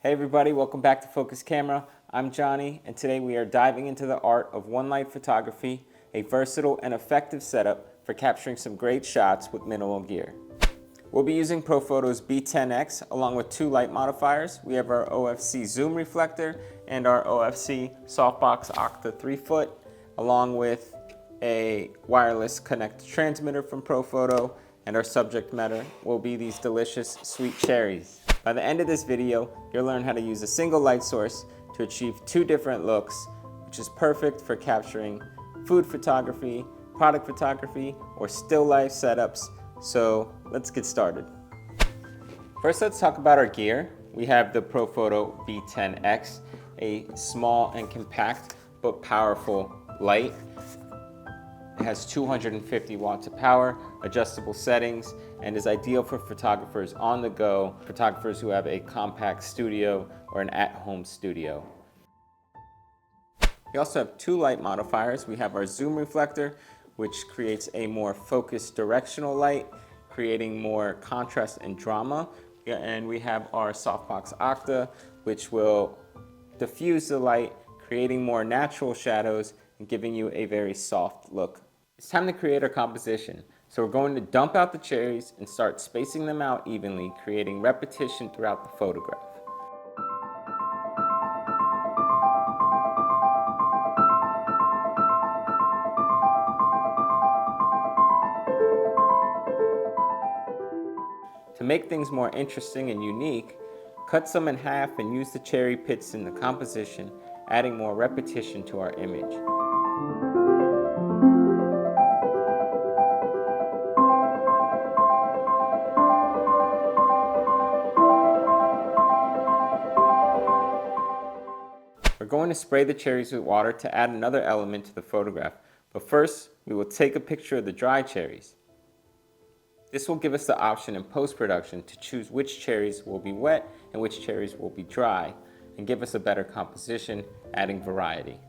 Hey everybody, welcome back to Focus Camera. I'm Johnny, and today we are diving into the art of one-light photography, a versatile and effective setup for capturing some great shots with minimal gear. We'll be using Profoto's B10X along with two light modifiers. We have our OFC Zoom Reflector and our OFC Softbox Octa 3-foot, along with a wireless connected transmitter from Profoto, and our subject matter will be these delicious sweet cherries. By the end of this video, you'll learn how to use a single light source to achieve two different looks, which is perfect for capturing food photography, product photography, or still life setups. So let's get started. First, let's talk about our gear. We have the Profoto B10X, a small and compact but powerful light. It has 250 watts of power, adjustable settings, and is ideal for photographers on the go, photographers who have a compact studio or an at-home studio. We also have two light modifiers. We have our Zoom Reflector, which creates a more focused directional light, creating more contrast and drama. And we have our Softbox Octa, which will diffuse the light, creating more natural shadows and giving you a very soft look. It's time to create our composition. So we're going to dump out the cherries and start spacing them out evenly, creating repetition throughout the photograph. To make things more interesting and unique, cut some in half and use the cherry pits in the composition, adding more repetition to our image. We're going to spray the cherries with water to add another element to the photograph, but first we will take a picture of the dry cherries. This will give us the option in post-production to choose which cherries will be wet and which cherries will be dry, and give us a better composition, adding variety.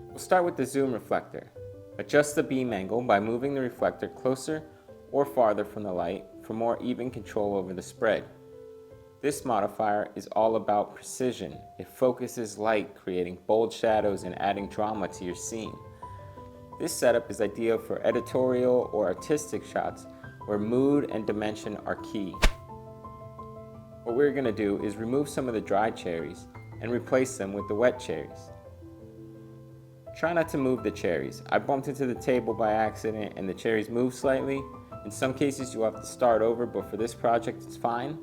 We'll start with the Zoom Reflector. Adjust the beam angle by moving the reflector closer or farther from the light for more even control over the spread. This modifier is all about precision. It focuses light, creating bold shadows and adding drama to your scene. This setup is ideal for editorial or artistic shots where mood and dimension are key. What we're going to do is remove some of the dry cherries and replace them with the wet cherries. Try not to move the cherries. I bumped into the table by accident and the cherries moved slightly. In some cases you'll have to start over, but for this project it's fine.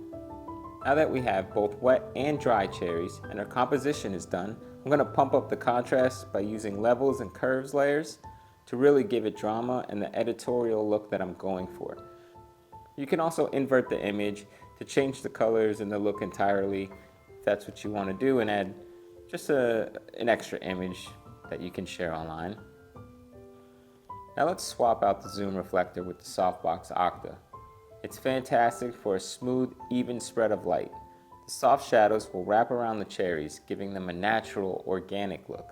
Now that we have both wet and dry cherries and our composition is done, I'm going to pump up the contrast by using levels and curves layers to really give it drama and the editorial look that I'm going for. You can also invert the image to change the colors and the look entirely if that's what you want to do, and add just an extra image that you can share online. Now let's swap out the Zoom Reflector with the Softbox Octa. It's fantastic for a smooth, even spread of light. The soft shadows will wrap around the cherries, giving them a natural, organic look.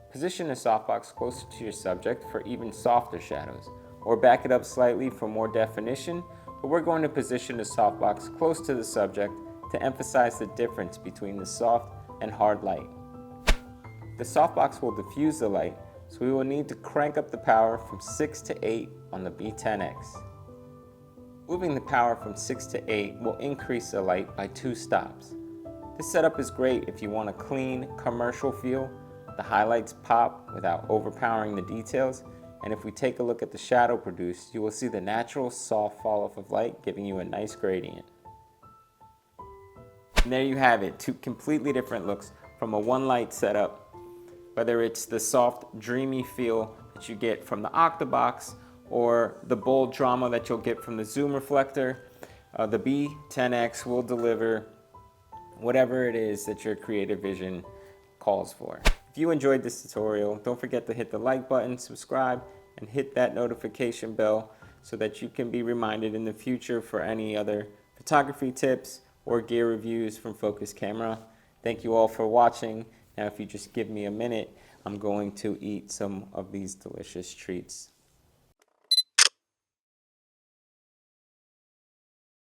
Position the softbox closer to your subject for even softer shadows, or back it up slightly for more definition, but we're going to position the softbox close to the subject to emphasize the difference between the soft and hard light. The softbox will diffuse the light, so we will need to crank up the power from 6 to 8 on the B10X. Moving the power from 6 to 8 will increase the light by 2 stops. This setup is great if you want a clean, commercial feel. The highlights pop without overpowering the details, and if we take a look at the shadow produced, you will see the natural soft fall off of light, giving you a nice gradient. And there you have it, two completely different looks from a one light setup, whether it's the soft, dreamy feel that you get from the Octabox or the bold drama that you'll get from the Zoom Reflector. The B10X will deliver whatever it is that your creative vision calls for. If you enjoyed this tutorial, don't forget to hit the like button, subscribe, and hit that notification bell so that you can be reminded in the future for any other photography tips or gear reviews from Focus Camera. Thank you all for watching. Now if you just give me a minute, I'm going to eat some of these delicious treats.